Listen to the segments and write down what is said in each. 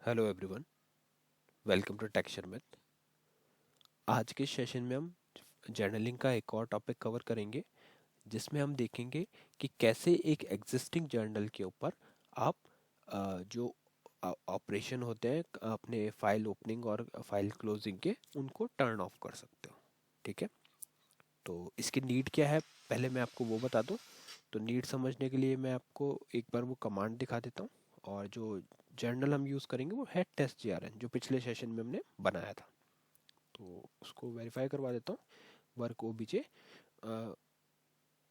Hello everyone, welcome to texture math. आज के session में हम जर्नलिंग का एक और टॉपिक कवर करेंगे, जिसमें हम देखेंगे कि कैसे एक एग्जिस्टिंग जर्नल के ऊपर आप जो ऑपरेशन होते हैं अपने फाइल ओपनिंग और फाइल क्लोजिंग के, उनको टर्न ऑफ कर सकते हो। ठीक है, तो इसकी नीड क्या है, पहले मैं आपको वो बता दूं। तो नीड समझने के लिए मैं आपको एक बार वो कमांड दिखा देता हूँ। और जो जर्नल हम यूज़ करेंगे वो है टेस्ट जीआरएन, जो पिछले सेशन में हमने बनाया था। तो उसको वेरीफाई करवा देता हूँ। वर्क ओबीजे,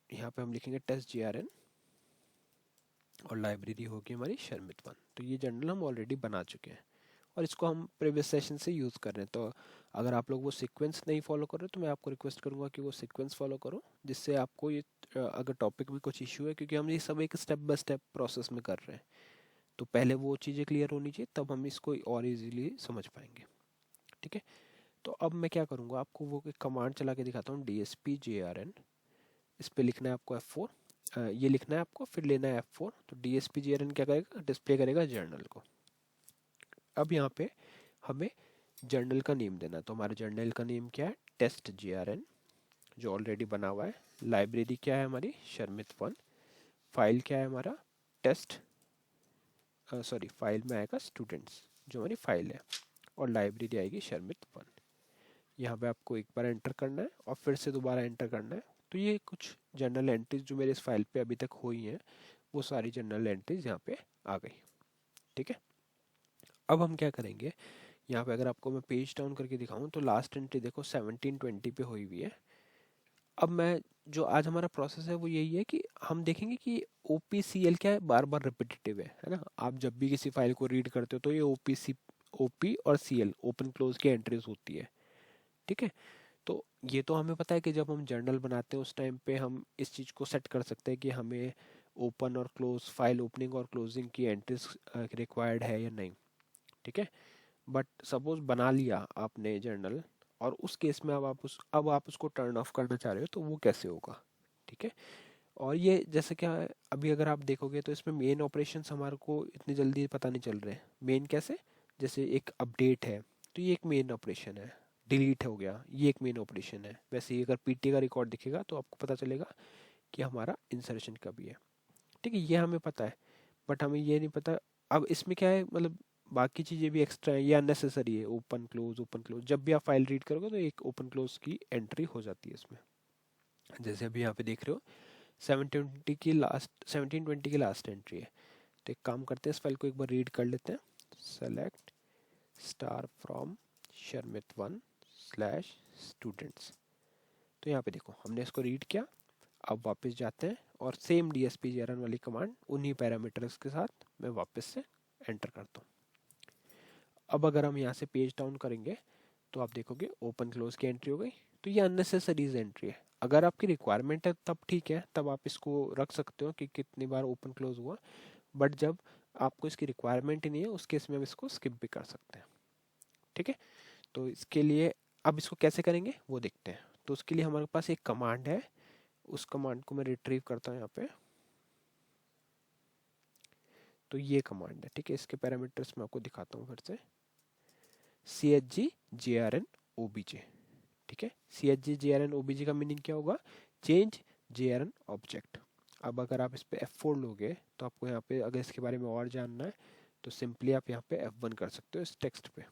यहाँ पे हम लिखेंगे टेस्ट जीआरएन और लाइब्रेरी होगी हमारी शर्मित वन। तो ये जर्नल हम ऑलरेडी बना चुके हैं और इसको हम प्रीवियस सेशन से यूज़ कर रहे हैं। तो अगर आप लोग वो सीक्वेंस नहीं फॉलो कर रहे तो मैं आपको रिक्वेस्ट करूँगा कि वो सीक्वेंस फॉलो करो, जिससे आपको ये अगर टॉपिक में कुछ इशू है, क्योंकि हम ये सब एक स्टेप बाय स्टेप प्रोसेस में कर रहे हैं, तो पहले वो चीज़ें क्लियर होनी चाहिए, तब हम इसको और इजीली समझ पाएंगे। ठीक है, तो अब मैं क्या करूँगा, आपको वो कमांड चला के दिखाता हूँ, DSP-JRN। इस पे लिखना है आपको F4, ये लिखना है आपको, फिर लेना है F4। तो DSP-JRN क्या करेगा, डिस्प्ले करेगा जर्नल को। अब यहाँ पे हमें जर्नल का नेम देना है, तो हमारे जर्नल का नेम क्या है, टेस्ट JRN, जो ऑलरेडी बना हुआ है। लाइब्रेरी क्या है हमारी, शर्मित वन। फाइल क्या है हमारा, टेस्ट, सॉरी फाइल में आएगा स्टूडेंट्स, जो हमारी फाइल है। और लाइब्रेरी आएगी शर्मित वन। यहाँ पे आपको एक बार एंटर करना है और फिर से दोबारा एंटर करना है। तो ये कुछ जनरल एंट्रीज जो मेरे इस फाइल पे अभी तक हुई हैं, वो सारी जनरल एंट्रीज यहाँ पे आ गई। ठीक है, अब हम क्या करेंगे, यहाँ पे अगर आपको मैं पेज डाउन करके दिखाऊं तो लास्ट एंट्री देखो 1720 पे हुई हुई है। अब मैं, जो आज हमारा प्रोसेस है वो यही है कि हम देखेंगे कि OPCL क्या है, बार बार रिपीटेटिव है ना। आप जब भी किसी फाइल को रीड करते हो तो ये OP और CL, ओपन क्लोज की एंट्रीज होती है। ठीक है, तो ये तो हमें पता है कि जब हम जर्नल बनाते हैं उस टाइम पे हम इस चीज़ को सेट कर सकते हैं कि हमें ओपन और क्लोज, फाइल ओपनिंग और क्लोजिंग की एंट्रीज रिक्वायर्ड है या नहीं। ठीक है, बट सपोज बना लिया आपने जर्नल, और उस केस में अब आप उसको टर्न ऑफ करना चाह रहे हो, तो वो कैसे होगा। ठीक है, और ये जैसे क्या है, अभी अगर आप देखोगे तो इसमें मेन ऑपरेशंस हमारे को इतनी जल्दी पता नहीं चल रहे हैं। मेन कैसे, जैसे एक अपडेट है तो ये एक मेन ऑपरेशन है। डिलीट हो गया, ये एक मेन ऑपरेशन है। वैसे ही अगर पीटी का रिकॉर्ड दिखेगा तो आपको पता चलेगा कि हमारा इंसर्शन कभी है। ठीक है, ये हमें पता है, बट हमें ये नहीं पता अब इसमें क्या है, मतलब बाकी चीज़ें भी एक्स्ट्रा है, ये अननेसेसरी है। ओपन क्लोज, ओपन क्लोज, जब भी आप फाइल रीड करोगे तो एक ओपन क्लोज की एंट्री हो जाती है इसमें। जैसे अभी यहाँ पे देख रहे हो 1720 की लास्ट एंट्री है। तो एक काम करते हैं, इस फाइल को एक बार रीड कर लेते हैं। सेलेक्ट स्टार फ्रॉम शर्मित वन स्लैश स्टूडेंट्स। तो यहाँ पे देखो हमने इसको रीड किया। अब वापस जाते हैं और सेम DSP-JRN वाली कमांड उन्हीं पैरामीटर्स के साथ मैं वापस से एंटर करता हूँ। अब अगर हम यहाँ से पेज डाउन करेंगे तो आप देखोगे ओपन क्लोज की एंट्री हो गई। तो ये अननेसेसरीज एंट्री है। अगर आपकी रिक्वायरमेंट है तब ठीक है, तब आप इसको रख सकते हो कि कितनी बार ओपन क्लोज हुआ। बट जब आपको इसकी रिक्वायरमेंट ही नहीं है, उस केस में हम इसको स्किप भी कर सकते हैं। ठीक है, तो इसके लिए अब इसको कैसे करेंगे वो देखते हैं। तो उसके लिए हमारे पास एक कमांड है, उस कमांड को मैं रिट्रीव करता हूँ यहाँ पे। तो ये कमांड है, ठीक है। इसके पैरामीटर्स मैं आपको दिखाता हूँ फिर से। CHG-JRN-OBJ, ठीक है। CHG-JRN-OBJ का मीनिंग क्या होगा, चेंज JRN ऑब्जेक्ट। अब अगर आप इस पे F4 लोगे तो आपको यहाँ पे अगर इसके बारे में और जानना है तो सिंपली आप यहाँ पे F1 कर सकते हो इस टेक्स्ट पे।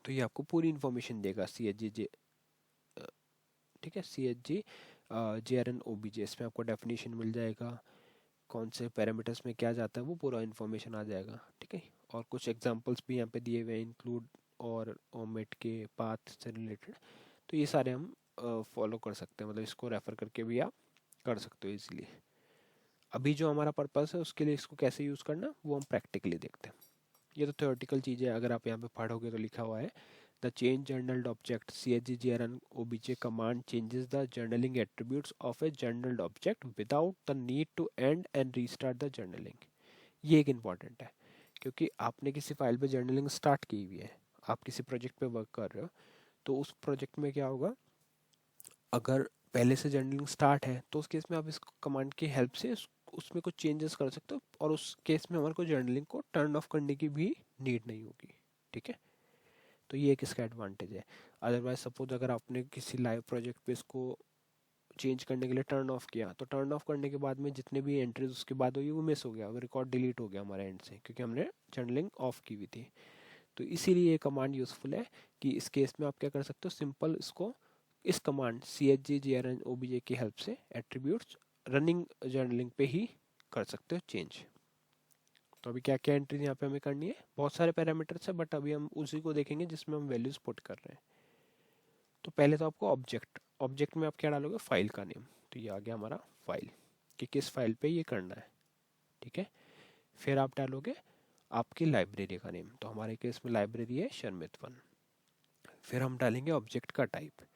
तो ये आपको पूरी इन्फॉर्मेशन देगा CHG, ठीक है, CHG-JRN-OBJ। इसमें आपको डेफिनेशन मिल जाएगा, कौन से पैरामीटर्स में क्या जाता है, वो पूरा इन्फॉर्मेशन आ जाएगा। ठीक है, और कुछ एग्जांपल्स भी यहाँ पे दिए हुए हैं, इंक्लूड और ओमिट के पाथ से रिलेटेड। तो ये सारे हम फॉलो कर सकते हैं, मतलब इसको रेफर करके भी आप कर सकते हो इजीली। अभी जो हमारा पर्पस है उसके लिए इसको कैसे यूज़ करना वो हम प्रैक्टिकली देखते हैं। ये तो थ्योरेटिकल चीज़ है, अगर आप यहाँ पे पढ़ोगे तो लिखा हुआ है the change journaled object CHG-JRN-OBJ command changes the journaling attributes of a journaled object without the need to end and restart the journaling। ये एक इम्पॉर्टेंट है, क्योंकि आपने किसी फाइल पे जर्नलिंग स्टार्ट की हुई है, आप किसी प्रोजेक्ट पे वर्क कर रहे हो, तो उस प्रोजेक्ट में क्या होगा, अगर पहले से जर्नलिंग स्टार्ट है तो उस केस में आप इस कमांड की हेल्प से उसमें कुछ चेंजेस कर सकते हो, और उस केस में हमारे को जर्नलिंग को टर्न ऑफ करने की भी नीड नहीं होगी। ठीक है, तो ये एक इसका एडवांटेज है। अदरवाइज सपोज अगर आपने किसी लाइव प्रोजेक्ट पे इसको चेंज करने के लिए टर्न ऑफ किया, तो टर्न ऑफ करने के बाद में जितने भी एंट्रीज उसके बाद हुई वो मिस हो गया, वो रिकॉर्ड डिलीट हो गया हमारे एंड से, क्योंकि हमने जर्नलिंग ऑफ की हुई थी। तो इसीलिए ये कमांड यूजफुल है कि इस केस में आप क्या कर सकते हो, सिंपल इसको इस कमांड chg grn obj की हेल्प से एट्रीब्यूट्स रनिंग जर्नलिंग पे ही कर सकते हो चेंज। तो अभी क्या क्या एंट्री यहाँ पे हमें करनी है, बहुत सारे पैरामीटर्स है, बट अभी हम उसी को देखेंगे जिसमें हम वैल्यूज पुट कर रहे हैं। तो पहले तो आपको ऑब्जेक्ट, ऑब्जेक्ट में आप क्या डालोगे, फाइल का नेम। तो ये आ गया हमारा फाइल, कि किस फाइल पे ये करना है। ठीक है, फिर आप डालोगे आपकी लाइब्रेरी का नेम, तो हमारे केस में लाइब्रेरी है शर्मित वन। फिर हम डालेंगे ऑब्जेक्ट का टाइप।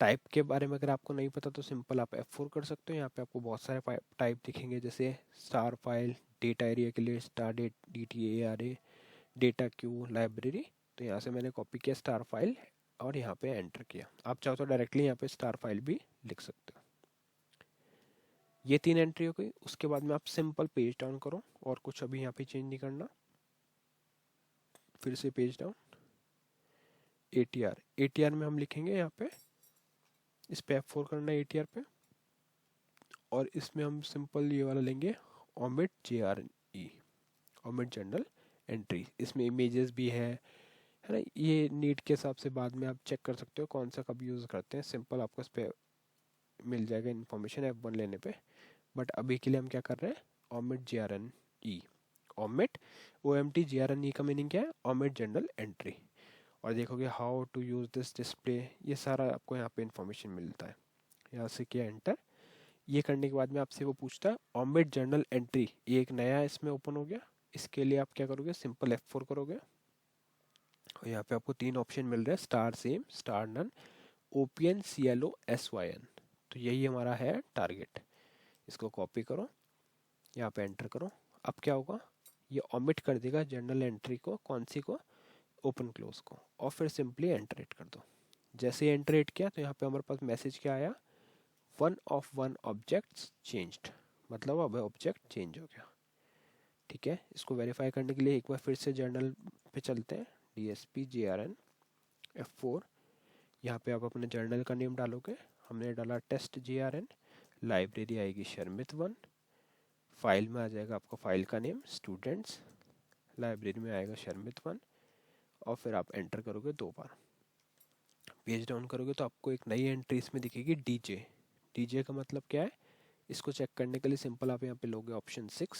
टाइप के बारे में अगर आपको नहीं पता तो सिंपल आप F4 कर सकते हो, यहाँ पे आपको बहुत सारे टाइप दिखेंगे, जैसे स्टार फाइल, डेटा एरिया के लिए star DTARA, data Q, library. तो यहाँ से मैंने कॉपी किया स्टार फाइल और यहाँ पे एंटर किया। आप चाहो तो डायरेक्टली यहाँ पे स्टार फाइल भी लिख सकते हो। ये 3 एंट्री हो गई। उसके बाद में आप सिंपल पेज डाउन करो, और कुछ अभी यहाँ पे चेंज नहीं करना। फिर से पेज डाउन, ATR में हम लिखेंगे यहाँ पे, इस पे F4 करना है ATR पे, और इसमें हम सिंपल ये वाला लेंगे omit JRE, omit general entry. इसमें इमेजेस भी है ना, ये नीड के हिसाब से बाद में आप चेक कर सकते हो कौन सा कब यूज़ करते हैं। सिंपल आपको इस पर मिल जाएगा इन्फॉर्मेशन F1 लेने पे, बट अभी के लिए हम क्या कर रहे हैं, omit JRNE। omit OMT JRNE का मीनिंग क्या है, omit जनरल एंट्री। और देखोगे how to use this display, ये सारा आपको यहाँ पे इन्फॉर्मेशन मिलता है। यहाँ से किया एंटर। ये करने के बाद में आपसे वो पूछता है omit जर्नल एंट्री, ये एक नया इसमें ओपन हो गया। इसके लिए आप क्या करोगे, सिंपल F4 करोगे, और यहाँ पे आपको 3 ऑप्शन मिल रहे हैं, star same, star none, OPN CLO SYN। तो यही हमारा है टारगेट। इसको कॉपी करो, यहाँ पे एंटर करो। अब क्या होगा, ये omit कर देगा जर्नल एंट्री को, कौन सी को, ओपन क्लोज को, और फिर सिंपली एंटर कर दो। जैसे ही एंटर किया तो यहाँ पे हमारे पास मैसेज क्या आया, 1 ऑब्जेक्ट्स चेंज्ड, मतलब अब ऑब्जेक्ट चेंज हो गया। ठीक है, इसको वेरीफाई करने के लिए एक बार फिर से जर्नल पे चलते हैं, DSP JRN F4। यहाँ पे आप अपने जर्नल का नेम डालोगे, हमने डाला टेस्ट JRN, लाइब्रेरी आएगी शर्मित वन, फाइल में आ जाएगा आपका फाइल का नेम स्टूडेंट्स, लाइब्रेरी में आएगा शर्मित वन, और फिर आप एंटर करोगे 2 बार। पेज डाउन करोगे तो आपको एक नई एंट्री इसमें दिखेगी डीजे का मतलब क्या है, इसको चेक करने के लिए सिंपल आप यहाँ पे लोगे ऑप्शन 5,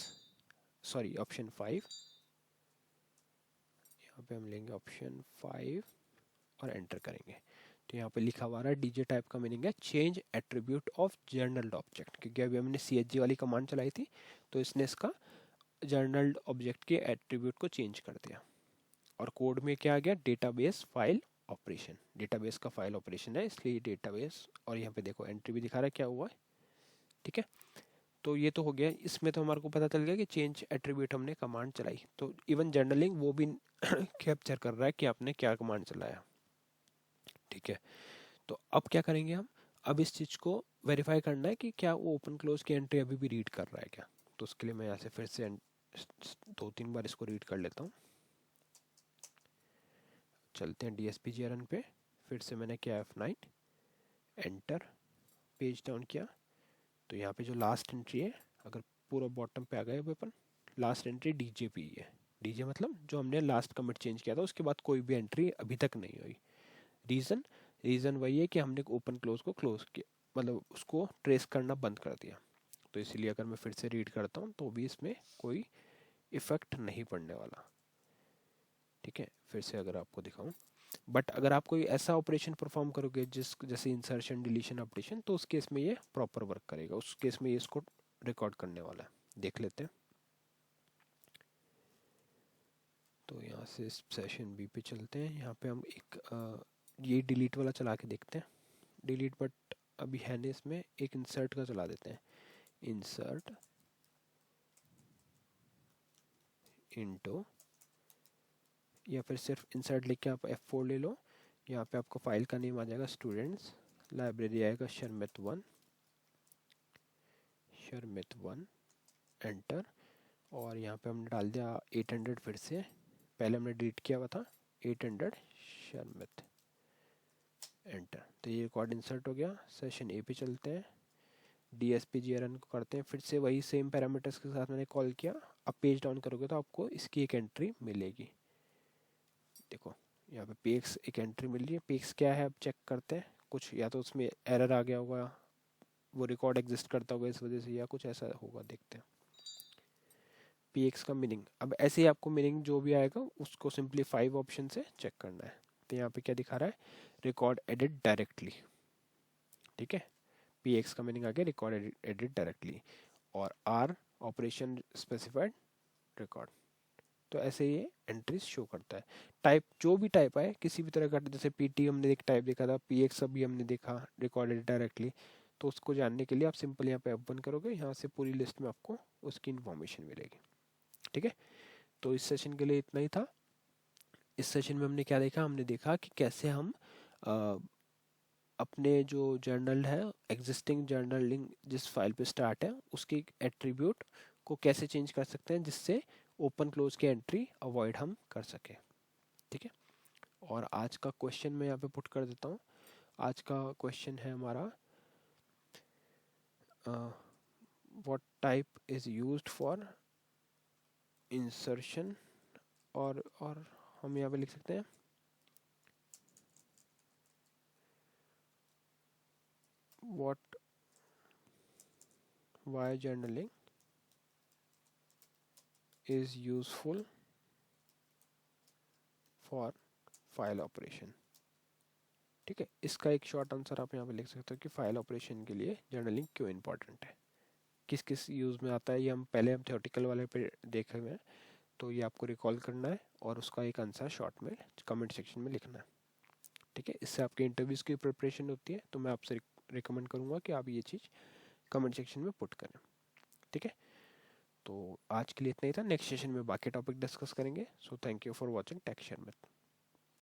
यहाँ पे हम लेंगे ऑप्शन 5 और एंटर करेंगे। तो यहाँ पे लिखा हुआ है डीजे टाइप का मीनिंग है चेंज एट्रीब्यूट ऑफ जर्नल्ड ऑब्जेक्ट, क्योंकि अभी हमने CHG वाली कमांड चलाई थी, तो इसने इसका जर्नल्ड ऑब्जेक्ट के एट्रीब्यूट को चेंज कर दिया। और कोड में क्या आ गया, डेटाबेस फाइल ऑपरेशन, डेटाबेस का फाइल ऑपरेशन है इसलिए डेटाबेस, और यहाँ पे देखो एंट्री भी दिखा रहा है क्या हुआ है। ठीक है, तो ये तो हो गया। इसमें तो हमारे को पता चल गया कि चेंज एट्रीब्यूट हमने कमांड चलाई, तो इवन जर्नलिंग वो भी कैप्चर कर रहा है कि आपने क्या कमांड चलाया। ठीक है, तो अब क्या करेंगे हम, अब इस चीज़ को वेरीफाई करना है कि क्या वो ओपन क्लोज की एंट्री अभी भी रीड कर रहा है क्या। तो उसके लिए मैं यहाँ से फिर से 2-3 बार इसको रीड कर लेता हूँ। चलते हैं DSP JRN पे, फिर से मैंने किया F9, एंटर, पेज डाउन किया। तो यहाँ पे जो लास्ट एंट्री है, अगर पूरा बॉटम पे आ गए अपन, लास्ट एंट्री डीजे पे ही है। डीजे मतलब जो हमने लास्ट कमिट चेंज किया था उसके बाद कोई भी एंट्री अभी तक नहीं हुई। रीज़न वही है कि हमने ओपन क्लोज को क्लोज किया, मतलब उसको ट्रेस करना बंद कर दिया। तो इसीलिए अगर मैं फिर से रीड करता हूँ तो भी इसमें कोई इफेक्ट नहीं पड़ने वाला। ठीक है, फिर से अगर आपको दिखाऊं, बट अगर आप कोई ऐसा ऑपरेशन परफॉर्म करोगे जैसे इंसर्शन डिलीशन अपडेशन, तो उस केस में ये प्रॉपर वर्क करेगा, उस केस में ये इसको रिकॉर्ड करने वाला है। देख लेते हैं। तो यहाँ से सेशन बी पे चलते हैं, यहाँ पे हम एक ये डिलीट वाला चला के देखते हैं। डिलीट बट अभी है नहीं इसमें, एक इंसर्ट का चला देते हैं, इंसर्ट इनटू, या फिर सिर्फ इंसर्ट लिख के आप F4 ले लो। यहाँ पे आपको फाइल का नेम आ जाएगा स्टूडेंट्स, लाइब्रेरी आएगा शर्मित वन, एंटर, और यहाँ पे हमने डाल दिया 800 फिर से, पहले हमने डिलीट किया हुआ था 800 शर्मित, एंटर। तो ये रिकॉर्ड इंसर्ट हो गया। सेशन ए पे चलते हैं, DSP run को करते हैं, फिर से वही सेम पैरामीटर्स के साथ मैंने कॉल किया। अब पेज डाउन करोगे तो आपको इसकी एक एंट्री मिलेगी। देखो यहाँ पे पेक्स एक एंट्री मिल रही है। पेक्स क्या है अब चेक करते हैं, कुछ या तो उसमें एरर आ गया होगा, वो रिकॉर्ड एग्जिस्ट करता होगा इस वजह से, या कुछ ऐसा होगा, देखते हैं। PX का मीनिंग, अब ऐसे ही आपको मीनिंग जो भी आएगा उसको सिंपली 5 ऑप्शन से चेक करना है। तो यहाँ पे क्या दिखा रहा है, रिकॉर्ड एडिट डायरेक्टली, ठीक है। PX का मीनिंग आ गया रिकॉर्ड एडिट डायरेक्टली, और R ऑपरेशन स्पेसिफाइड रिकॉर्ड। तो ऐसे ये एंट्रीज शो करता है। टाइप जो भी टाइप आए किसी भी तरह का, जैसे PT हमने एक टाइप देखा था, PX अभी हमने देखा रिकॉर्डेड डायरेक्टली, तो उसको जानने के लिए आप सिंपल यहाँ पे F1 करोगे, यहाँ से पूरी लिस्ट में आपको उसकी इन्फॉर्मेशन मिलेगी, ठीक है। तो इस सेशन के लिए इतना ही था। इस सेशन में हमने क्या देखा, हमने देखा कि कैसे हम अपने जो जर्नल है, एग्जिस्टिंग जर्नलिंग जिस फाइल पे स्टार्ट है, उसकी एट्रीब्यूट को कैसे चेंज कर सकते हैं जिससे ओपन क्लोज की एंट्री अवॉइड हम कर सकें, ठीक है। और आज का क्वेश्चन मैं यहाँ पे पुट कर देता हूँ। आज का क्वेश्चन है हमारा, what type is used for insertion, और हम यहाँ पे लिख सकते हैं what why journaling is useful for file operation, ठीक है। इसका एक शॉर्ट आंसर आप यहाँ पे लिख सकते हो कि फाइल ऑपरेशन के लिए जर्नलिंग क्यों इंपॉर्टेंट है, किस किस यूज़ में आता है। ये हम पहले थ्योरेटिकल वाले पे देखे हुए हैं, तो ये आपको रिकॉल करना है और उसका एक आंसर शॉर्ट में कमेंट सेक्शन में लिखना है, ठीक है। इससे आपके इंटरव्यूज़ की प्रिपरेशन होती है, तो मैं आपसे रिकमेंड करूँगा कि आप ये चीज़ कमेंट सेक्शन में पुट करें, ठीक है। तो आज के लिए इतना ही था, नेक्स्ट सेशन में बाकी टॉपिक डिस्कस करेंगे। So thank you for watching tech share में।